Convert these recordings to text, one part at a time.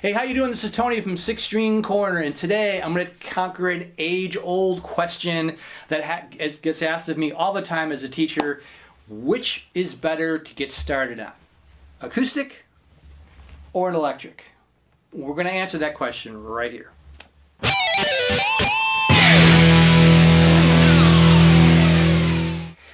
Hey, how you doing? This is Tony from Six String Corner, and today I'm going to conquer an age-old question that gets asked of me all the time as a teacher. Which is better to get started on? Acoustic or an electric? We're going to answer that question right here.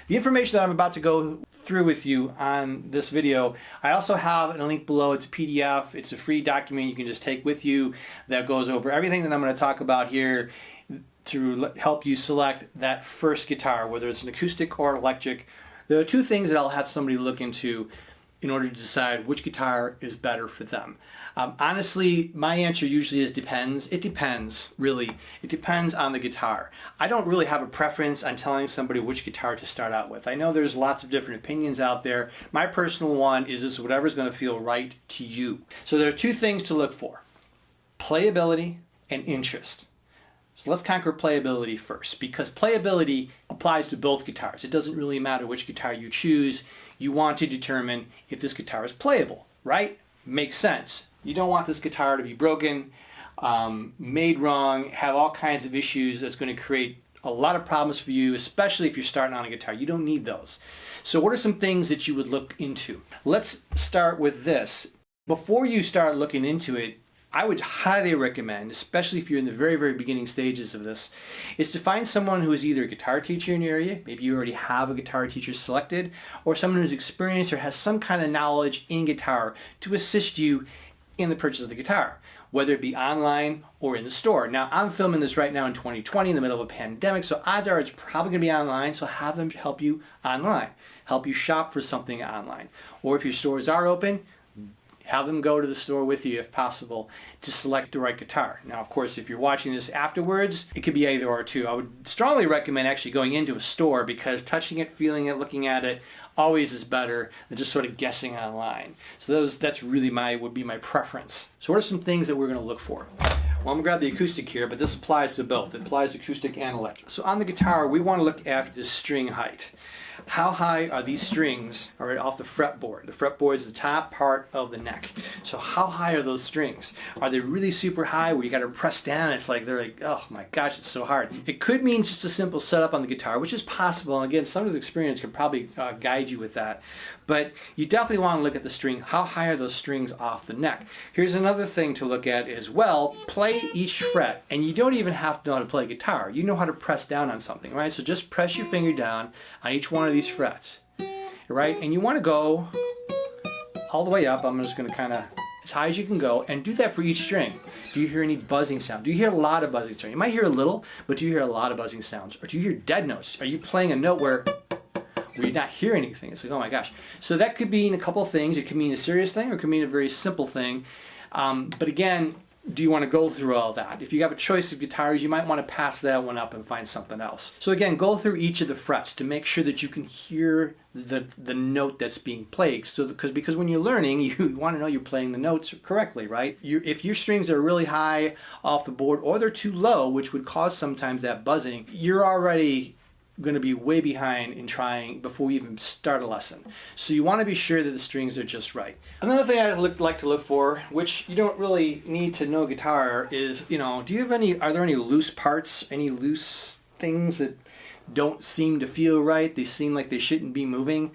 The information that I'm about to go through with you on this video, I also have a link below. It's a PDF. It's a free document you can just take with you that goes over everything that I'm going to talk about here to help you select that first guitar, whether it's an acoustic or electric. There are two things that I'll have somebody look into in order to decide which guitar is better for them. Honestly, my answer usually is depends. It depends, really. It depends on the guitar. I don't really have a preference on telling somebody which guitar to start out with. I know there's lots of different opinions out there. My personal one is just whatever's going to feel right to you. So there are two things to look for: playability and interest. So let's conquer playability first, because playability applies to both guitars. It doesn't really matter which guitar you choose. You want to determine if this guitar is playable, right? Makes sense. You don't want this guitar to be broken, made wrong, have all kinds of issues that's going to create a lot of problems for you, especially if you're starting on a guitar. You don't need those. So what are some things that you would look into? Let's start with this. Before you start looking into it, I would highly recommend, especially if you're in the very, very beginning stages of this, is to find someone who is either a guitar teacher in your area, maybe you already have a guitar teacher selected, or someone who's experienced or has some kind of knowledge in guitar to assist you in the purchase of the guitar, whether it be online or in the store. Now, I'm filming this right now in 2020 in the middle of a pandemic, so odds are it's probably going to be online, so have them help you online, help you shop for something online. Or if your stores are open, have them go to the store with you if possible to select the right guitar. Now, of course, if you're watching this afterwards, it could be either or two. I would strongly recommend actually going into a store, because touching it, feeling it, looking at it always is better than just sort of guessing online. So that's really would be my preference. So what are some things that we're going to look for? Well, I'm going to grab the acoustic here, but this applies to both. It applies to acoustic and electric. So on the guitar, we want to look at the string height. How high are these strings off the fretboard? The fretboard is the top part of the neck. So how high are those strings? Are they really super high where you got to press down? It's like they're like, oh my gosh, it's so hard. It could mean just a simple setup on the guitar, which is possible. And again, some of the experience can probably guide you with that. But you definitely want to look at the string. How high are those strings off the neck? Here's another thing to look at as well. Play each fret. And you don't even have to know how to play guitar. You know how to press down on something, right? So just press your finger down on each one of these frets, right? And you want to go all the way up. I'm just going to kind of as high as you can go, and do that for each string. Do you hear any buzzing sound? Do you hear a lot of buzzing sound? You might hear a little, but do you hear a lot of buzzing sounds? Or do you hear dead notes? Are you playing a note where you not hear anything? It's like, oh my gosh. So that could mean a couple of things. It could mean a serious thing, or it could mean a very simple thing. But again, do you want to go through all that? If you have a choice of guitars, you might want to pass that one up and find something else. So again, go through each of the frets to make sure that you can hear the note that's being played. So because when you're learning, you want to know you're playing the notes correctly, right? If your strings are really high off the board, or they're too low, which would cause sometimes that buzzing, you're already going to be way behind in trying before we even start a lesson. So you want to be sure that the strings are just right. Another thing I like to look for, which you don't really need to know guitar, is, are there any loose parts, any loose things that don't seem to feel right? They seem like they shouldn't be moving.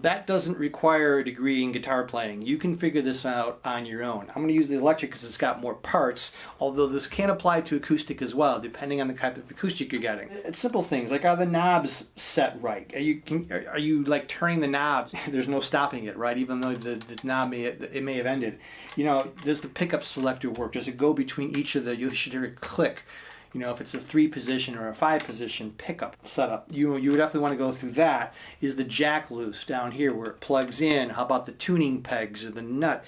That doesn't require a degree in guitar playing. You can figure this out on your own. I'm going to use the electric because it's got more parts, although this can apply to acoustic as well, depending on the type of acoustic you're getting. It's simple things like, are the knobs set right? Are you like turning the knobs? There's no stopping it, right? Even though the knob may have ended. Does the pickup selector work? Does it go between each of you should hear a click. If it's a 3-position or a 5-position pickup setup, you would definitely want to go through that. Is the jack loose down here where it plugs in? How about the tuning pegs or the nut?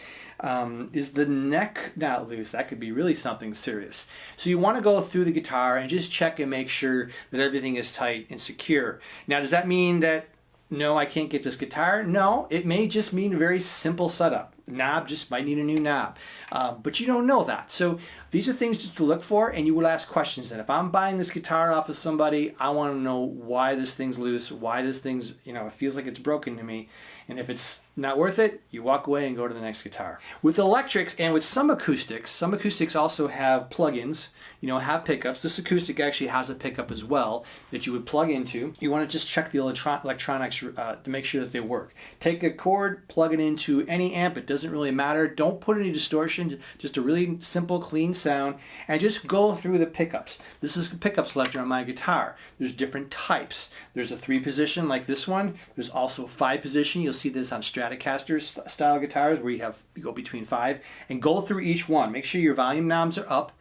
Is the neck not loose? That could be really something serious. So you want to go through the guitar and just check and make sure that everything is tight and secure. Now, does that mean that no, I can't get this guitar? No, it may just mean a very simple setup. Knob just might need a new knob. But you don't know that. So these are things just to look for, and you will ask questions. And if I'm buying this guitar off of somebody, I want to know why this thing's loose, why this thing's, it feels like it's broken to me. And if it's Not worth it, you walk away and go to the next guitar. With electrics and with some acoustics also have plugins, have pickups. This acoustic actually has a pickup as well that you would plug into. You want to just check the electronics to make sure that they work. Take a cord, plug it into any amp, it doesn't really matter. Don't put any distortion, just a really simple, clean sound, and just go through the pickups. This is the pickup selector on my guitar. There's different types. There's a 3-position like this one. There's also 5-position. You'll see this on Stratocaster style guitars where you go between 5, and go through each one. Make sure your volume knobs are up.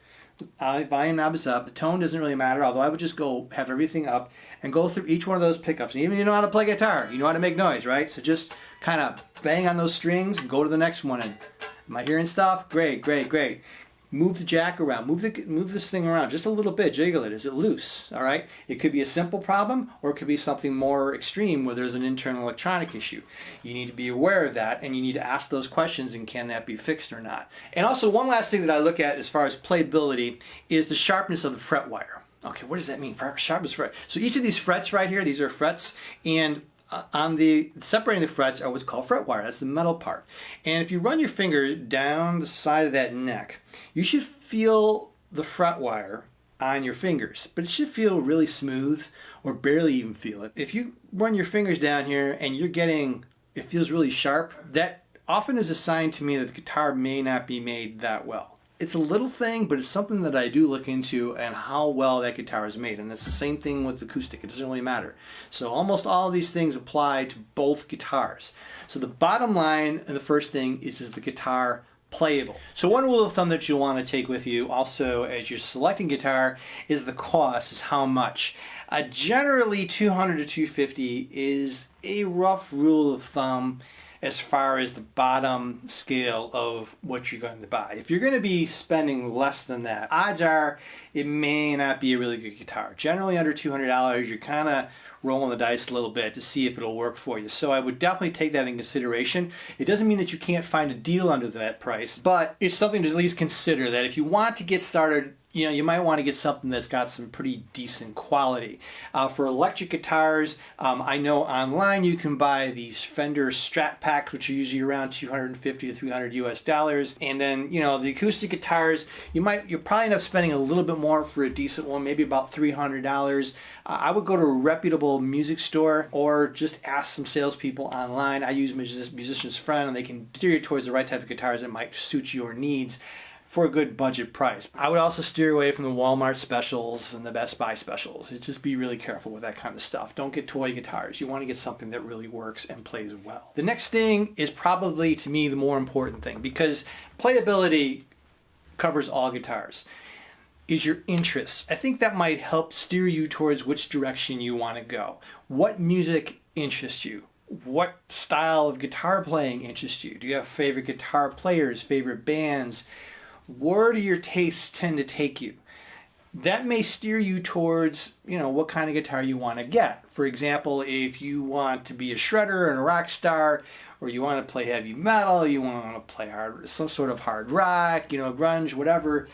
Volume knob is up. The tone doesn't really matter, although I would just have everything up and go through each one of those pickups. And even if you know how to play guitar, you know how to make noise, right? So just kind of bang on those strings and go to the next one. And am I hearing stuff? Great, great, great. Move the jack around, move this thing around just a little bit, jiggle it. Is it loose? All right. It could be a simple problem, or it could be something more extreme where there's an internal electronic issue. You need to be aware of that, and you need to ask those questions, and can that be fixed or not? And also, one last thing that I look at as far as playability is the sharpness of the fret wire. Okay, what does that mean? Sharpness fret. So each of these frets right here, these are frets, and on the separating the frets are what's called fret wire. That's the metal part. And if you run your fingers down the side of that neck, you should feel the fret wire on your fingers, but it should feel really smooth or barely even feel it. If you run your fingers down here and it feels really sharp, that often is a sign to me that the guitar may not be made that well. It's a little thing, but it's something that I do look into, and how well that guitar is made. And that's the same thing with acoustic. It doesn't really matter. So almost all of these things apply to both guitars. So the bottom line, and the first thing is the guitar playable? So one rule of thumb that you'll want to take with you also as you're selecting guitar is the cost, is how much. Generally $200 to $250 is a rough rule of thumb as far as the bottom scale of what you're going to buy. If you're going to be spending less than that, odds are it may not be a really good guitar. Generally under $200, you're kind of rolling the dice a little bit to see if it'll work for you. So I would definitely take that in consideration. It doesn't mean that you can't find a deal under that price, but it's something to at least consider, that if you want to get started, you might want to get something that's got some pretty decent quality. For electric guitars, I know online you can buy these Fender Strat Packs, which are usually around $250 to $300 US. And then, the acoustic guitars, you'll probably end up spending a little bit more for a decent one, maybe about $300. I would go to a reputable music store or just ask some salespeople online. I use Musician's Friend, and they can steer you towards the right type of guitars that might suit your needs for a good budget price. I would also steer away from the Walmart specials and the Best Buy specials. Just be really careful with that kind of stuff. Don't get toy guitars. You want to get something that really works and plays well. The next thing is probably, to me, the more important thing, because playability covers all guitars, is your interests. I think that might help steer you towards which direction you want to go. What music interests you? What style of guitar playing interests you? Do you have favorite guitar players, favorite bands? Where do your tastes tend to take you? That may steer you towards, what kind of guitar you want to get. For example, if you want to be a shredder and a rock star, or you want to play heavy metal, you want to play some sort of hard rock, grunge, whatever,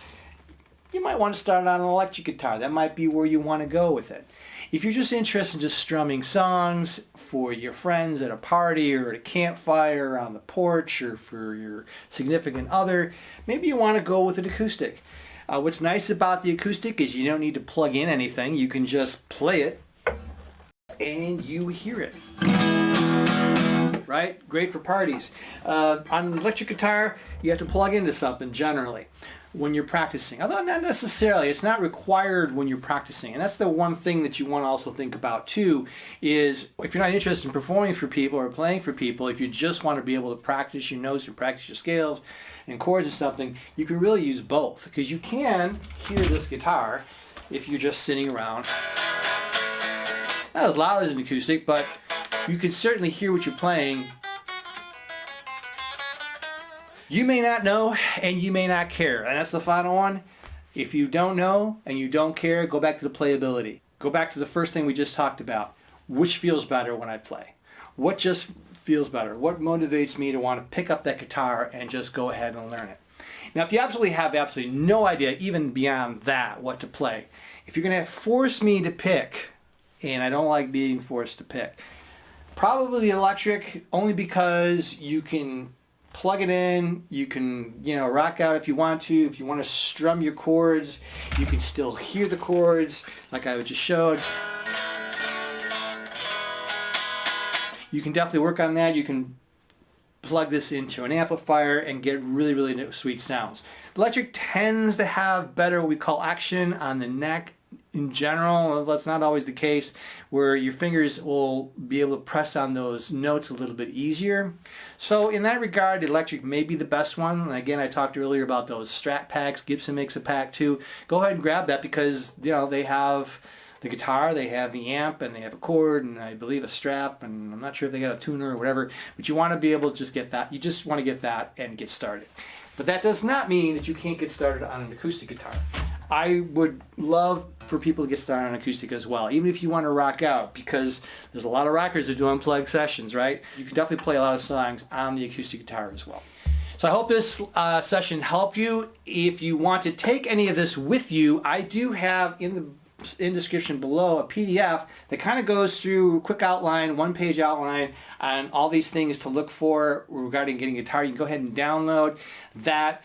you might want to start on an electric guitar. That might be where you want to go with it. If you're just interested in just strumming songs for your friends at a party or at a campfire on the porch, or for your significant other, maybe you want to go with an acoustic. What's nice about the acoustic is you don't need to plug in anything. You can just play it and you hear it. Right? Great for parties. On an electric guitar, you have to plug into something generally when you're practicing. Although not necessarily, it's not required when you're practicing. And that's the one thing that you want to also think about too, is if you're not interested in performing for people or playing for people, if you just want to be able to practice your notes and practice your scales and chords or something, you can really use both, because you can hear this guitar if you're just sitting around. Not as loud as an acoustic, but you can certainly hear what you're playing. You may not know, and you may not care. And that's the final one. If you don't know and you don't care, go back to the playability. Go back to the first thing we just talked about. Which feels better when I play? What just feels better? What motivates me to want to pick up that guitar and just go ahead and learn it? Now, if you have absolutely no idea, even beyond that, what to play, if you're going to force me to pick, and I don't like being forced to pick, Probably electric, only because you can plug it in, you can, you know, rock out if you want to. If you want to strum your chords, you can still hear the chords like I just showed. You can definitely work on that. You can plug this into an amplifier and get really, really sweet sounds. Electric tends to have better what we call action on the neck in general. That's not always the case, where your fingers will be able to press on those notes a little bit easier. So in that regard, electric may be the best one. And again, I talked earlier about those Strat packs. Gibson makes a pack too. Go ahead and grab that, because you know they have the guitar, they have the amp, and they have a cord, and I believe a strap, and I'm not sure if they got a tuner or whatever, but you want to be able to just get that. You just want to get that and get started. But that does not mean that you can't get started on an acoustic guitar. I would love for people to get started on acoustic as well, even if you want to rock out, because there's a lot of rockers that do unplugged sessions, right? You can definitely play a lot of songs on the acoustic guitar as well. So I hope this session helped you. If you want to take any of this with you, I do have in the description below a PDF that kind of goes through a quick outline, one-page outline on all these things to look for regarding getting a guitar. You can go ahead and download that,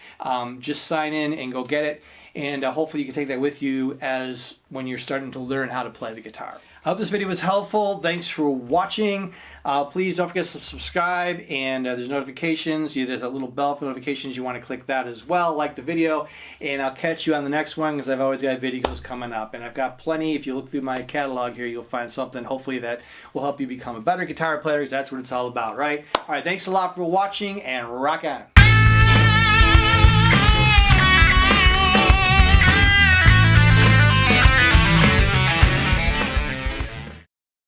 just sign in and go get it, and hopefully you can take that with you as when you're starting to learn how to play the guitar. I hope this video was helpful. Thanks for watching. Please don't forget to subscribe, and there's notifications. There's a little bell for notifications. You want to click that as well. Like the video, and I'll catch you on the next one, because I've always got videos coming up, and I've got plenty. If you look through my catalog here, you'll find something hopefully that will help you become a better guitar player, because that's what it's all about, right? All right, thanks a lot for watching, and rock on.